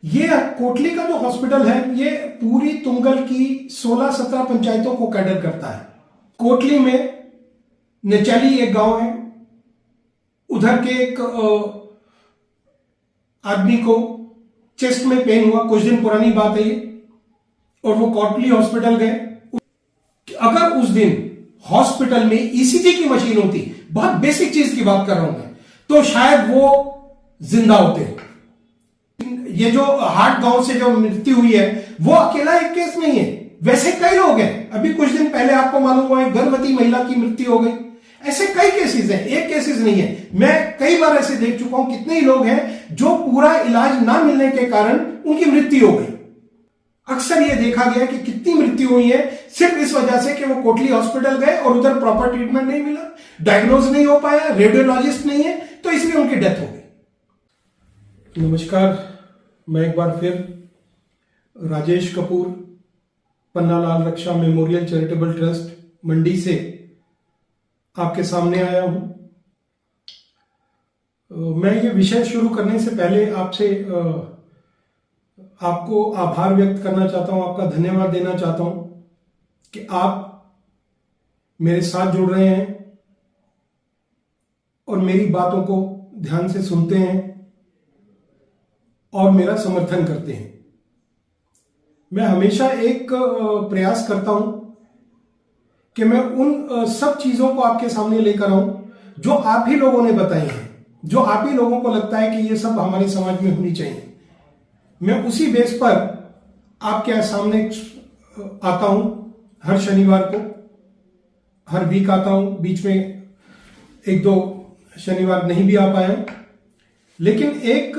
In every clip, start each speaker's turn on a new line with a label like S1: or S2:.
S1: ये कोटली का जो हॉस्पिटल है ये पूरी तुंगल की 16-17 पंचायतों को कैडर करता है। कोटली में नेचैली एक गांव है, उधर के एक आदमी को चेस्ट में पेन हुआ, कुछ दिन पुरानी बात है ये, और वो कोटली हॉस्पिटल गए। अगर उस दिन हॉस्पिटल में ईसीजी की मशीन होती, बहुत बेसिक चीज की बात कर रहा हूं मैं, तो शायद वो जिंदा होते। ये जो हार्ट गांव से जो मृत्यु हुई है वो अकेला एक केस नहीं है, वैसे कई लोग हैं। अभी कुछ दिन पहले आपको मालूम हुआ है गर्भवती महिला की मृत्यु हो गई। ऐसे कई केसेस हैं, एक केसेस नहीं है। मैं कई बार ऐसे देख चुका हूं, कितने ही लोग हैं जो पूरा इलाज ना मिलने के कारण उनकी मृत्यु हो गई। अक्सर यह देखा गया कि कितनी मृत्यु हुई है सिर्फ इस वजह से कि वो कोटली हॉस्पिटल गए और उधर प्रॉपर ट्रीटमेंट नहीं मिला, डायग्नोज नहीं हो पाया, रेडियोलॉजिस्ट नहीं है, तो इसलिए उनकी डेथ हो गई। नमस्कार, मैं एक बार फिर राजेश कपूर, पन्नालाल रक्षा मेमोरियल चैरिटेबल ट्रस्ट मंडी से आपके सामने आया हूं। मैं ये विषय शुरू करने से पहले आपसे आपको आभार व्यक्त करना चाहता हूं, आपका धन्यवाद देना चाहता हूं कि आप मेरे साथ जुड़ रहे हैं और मेरी बातों को ध्यान से सुनते हैं और मेरा समर्थन करते हैं। मैं हमेशा एक प्रयास करता हूं कि मैं उन सब चीजों को आपके सामने लेकर आऊं जो आप ही लोगों ने बताई हैं, जो आप ही लोगों को लगता है कि ये सब हमारे समाज में होनी चाहिए। मैं उसी बेस पर आपके सामने आता हूं, हर शनिवार को, हर वीक आता हूं। बीच में एक दो शनिवार नहीं भी आ पाए, लेकिन एक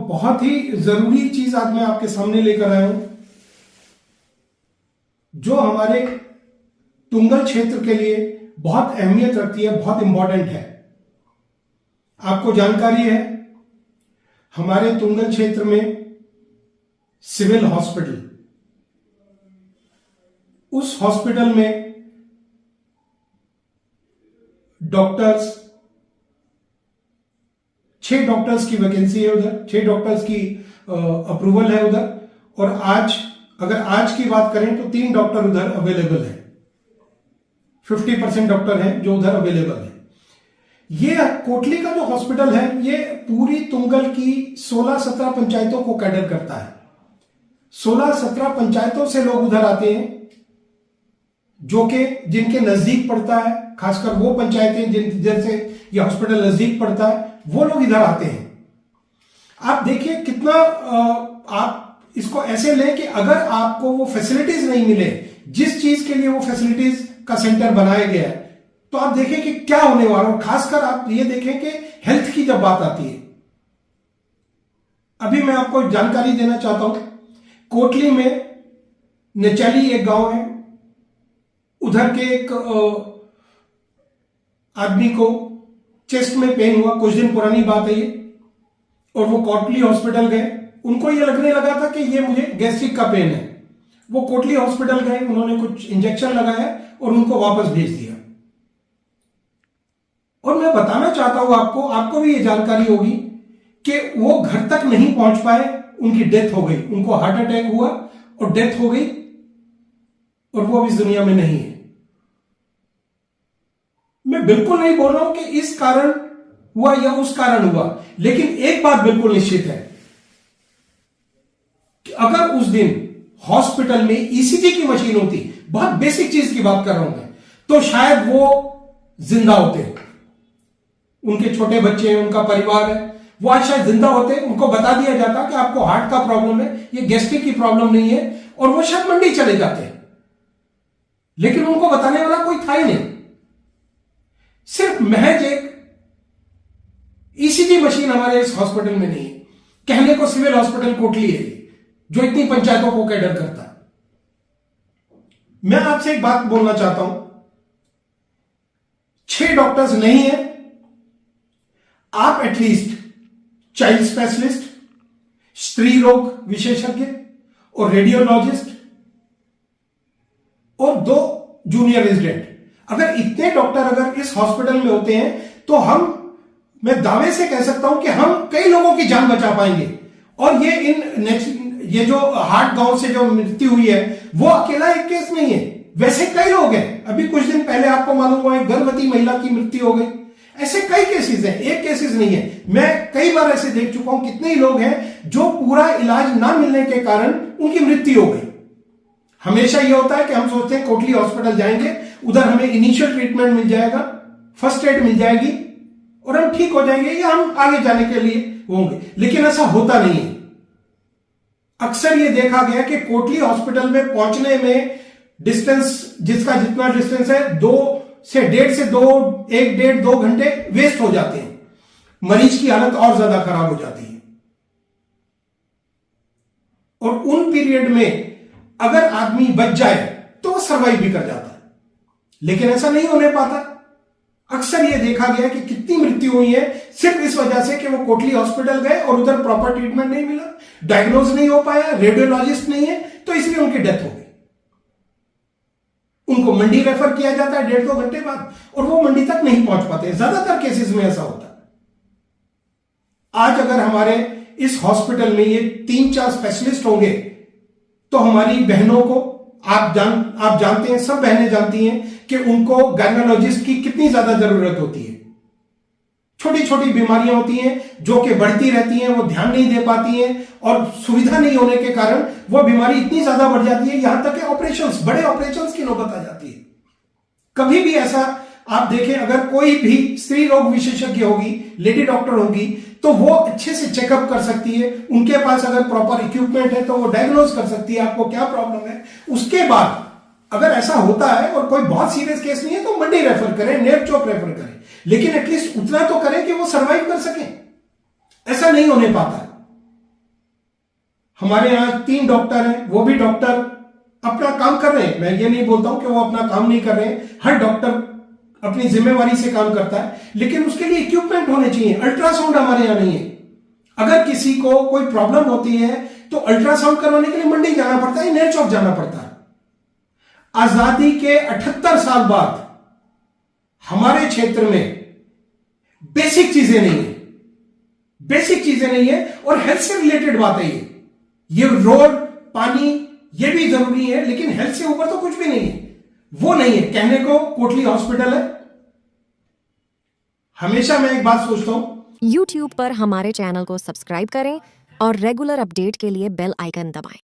S1: बहुत ही जरूरी चीज आज मैं आपके सामने लेकर आया हूं जो हमारे तुंगल क्षेत्र के लिए बहुत अहमियत रखती है, बहुत इंपॉर्टेंट है। आपको जानकारी है हमारे तुंगल क्षेत्र में सिविल हॉस्पिटल, उस हॉस्पिटल में डॉक्टर्स, 6 डॉक्टर्स की वैकेंसी है उधर, 6 डॉक्टर्स की अप्रूवल है उधर। और अगर आज की बात करें तो 3 डॉक्टर उधर अवेलेबल है, 50% डॉक्टर हैं जो उधर अवेलेबल है। ये कोटली का जो हॉस्पिटल है ये पूरी तुंगल की 16-17 पंचायतों को कैडर करता है। 16-17 पंचायतों से लोग उधर आते हैं जो कि जिनके नजदीक पड़ता है, खासकर वो पंचायतें जिनसे ये हॉस्पिटल नजदीक पड़ता है, वो लोग इधर आते हैं। आप देखिए कितना आप इसको ऐसे लें कि अगर आपको वो फैसिलिटीज नहीं मिले जिस चीज के लिए वो फैसिलिटीज का सेंटर बनाया गया है, तो आप देखें कि क्या होने वाला। और खासकर आप ये देखें कि हेल्थ की जब बात आती है, अभी मैं आपको जानकारी देना चाहता हूं, कोटली में नेचैली एक गांव है, उधर के एक आदमी को चेस्ट में पेन हुआ, कुछ दिन पुरानी बात है ये, और वो कोटली हॉस्पिटल गए। उनको ये लगने लगा था कि ये मुझे गैस्ट्रिक का पेन है। वो कोटली हॉस्पिटल गए, उन्होंने कुछ इंजेक्शन लगाया और उनको वापस भेज दिया। और मैं बताना चाहता हूं आपको भी ये जानकारी होगी कि वो घर तक नहीं पहुंच पाए, उनकी डेथ हो गई, उनको हार्ट अटैक हुआ और डेथ हो गई, और वो अब इस दुनिया में नहीं है। मैं बिल्कुल नहीं बोल रहा हूं कि इस कारण हुआ या उस कारण हुआ, लेकिन एक बात बिल्कुल निश्चित है कि अगर उस दिन हॉस्पिटल में ईसीजी की मशीन होती, बहुत बेसिक चीज की बात कर रहा हूं मैं, तो शायद वो जिंदा होते। उनके छोटे बच्चे हैं, उनका परिवार है, वो आज शायद जिंदा होते। उनको बता दिया जाता कि आपको हार्ट का प्रॉब्लम है, ये गैस्ट्रिक की प्रॉब्लम नहीं है, और वो शायद मंडी चले जाते। लेकिन उनको बताने वाला कोई था ही नहीं। सिर्फ महज एक ईसीजी मशीन हमारे इस हॉस्पिटल में नहीं है। कहने को सिविल हॉस्पिटल कोटली है जो इतनी पंचायतों को कैडर करता है। मैं आपसे एक बात बोलना चाहता हूं, 6 डॉक्टर्स नहीं है, आप एटलीस्ट चाइल्ड स्पेशलिस्ट, स्त्री रोग विशेषज्ञ और रेडियोलॉजिस्ट और 2 जूनियर रेजिडेंट, अगर इतने डॉक्टर अगर इस हॉस्पिटल में होते हैं तो मैं दावे से कह सकता हूं कि हम कई लोगों की जान बचा पाएंगे। और ये जो हार्ट गांव से जो मृत्यु हुई है वो अकेला एक केस नहीं है, वैसे कई लोग हैं। अभी कुछ दिन पहले आपको मालूम हुआ एक गर्भवती महिला की मृत्यु हो गई। ऐसे कई केसेस हैं, एक केसेस नहीं है। मैं कई बार ऐसे देख चुका हूं, कितने ही लोग हैं जो पूरा इलाज ना मिलने के कारण उनकी मृत्यु हो गई। हमेशा यह होता है कि हम सोचते हैं कोटली हॉस्पिटल जाएंगे, उधर हमें इनिशियल ट्रीटमेंट मिल जाएगा, फर्स्ट एड मिल जाएगी और हम ठीक हो जाएंगे या हम आगे जाने के लिए होंगे, लेकिन ऐसा होता नहीं है। अक्सर यह देखा गया कि कोटली हॉस्पिटल में पहुंचने में डिस्टेंस, जिसका जितना डिस्टेंस है 1.5 घंटे वेस्ट हो जाते हैं। मरीज की हालत और ज्यादा खराब हो जाती है और उन पीरियड में अगर आदमी बच जाए तो वो सर्वाइव भी कर जाता है, लेकिन ऐसा नहीं होने पाता। अक्सर यह देखा गया कि कितनी मृत्यु हुई है सिर्फ इस वजह से कि वो कोटली हॉस्पिटल गए और उधर प्रॉपर ट्रीटमेंट नहीं मिला, डायग्नोज नहीं हो पाया, रेडियोलॉजिस्ट नहीं है, तो इसलिए उनकी डेथ हो गई। उनको मंडी रेफर किया जाता है 1.5-2 घंटे बाद और वो मंडी तक नहीं पहुंच पाते। ज्यादातर केसेस में ऐसा होता है। आज अगर हमारे इस हॉस्पिटल में ये 3-4 स्पेशलिस्ट होंगे तो हमारी बहनों को आप जानते हैं, सब बहनें जानती हैं कि उनको गायनोलॉजिस्ट की कितनी ज्यादा जरूरत होती है। छोटी छोटी बीमारियां होती हैं जो कि बढ़ती रहती हैं, वो ध्यान नहीं दे पाती हैं और सुविधा नहीं होने के कारण वो बीमारी इतनी ज्यादा बढ़ जाती है, यहां तक कि ऑपरेशंस, बड़े ऑपरेशंस की नौबत आ जाती है। कभी भी ऐसा आप देखें, अगर कोई भी स्त्री रोग विशेषज्ञ होगी, लेडी डॉक्टर होगी, तो वो अच्छे से चेकअप कर सकती है। उनके पास अगर प्रॉपर इक्विपमेंट है तो वो डायग्नोज कर सकती है आपको क्या प्रॉब्लम है। उसके बाद अगर ऐसा होता है और कोई बहुत सीरियस केस नहीं है तो मंडी रेफर करें, नेरचौक रेफर करें, लेकिन एटलीस्ट उतना तो करें कि वो सरवाइव कर सकें। ऐसा नहीं होने पाता है। हमारे यहां 3 डॉक्टर हैं, वो भी डॉक्टर अपना काम कर रहे हैं। मैं ये नहीं बोलता हूं कि वो अपना काम नहीं कर रहे हैं, हर डॉक्टर अपनी जिम्मेवारी से काम करता है, लेकिन उसके लिए इक्विपमेंट होने चाहिए। अल्ट्रासाउंड हमारे यहां नहीं है। अगर किसी को कोई प्रॉब्लम होती है तो अल्ट्रासाउंड करवाने के लिए मंडी जाना पड़ता है, नेरचौक जाना पड़ता है। आजादी के 78 साल बाद हमारे क्षेत्र में बेसिक चीजें नहीं है, बेसिक चीजें नहीं है। और हेल्थ से रिलेटेड बात है ये रोड, पानी, ये भी जरूरी है, लेकिन हेल्थ से ऊपर तो कुछ भी नहीं है। वो नहीं है कहने को कोटली हॉस्पिटल है। हमेशा मैं एक बात सोचता हूं,
S2: YouTube पर हमारे चैनल को सब्सक्राइब करें और रेगुलर अपडेट के लिए बेल आइकन दबाएं।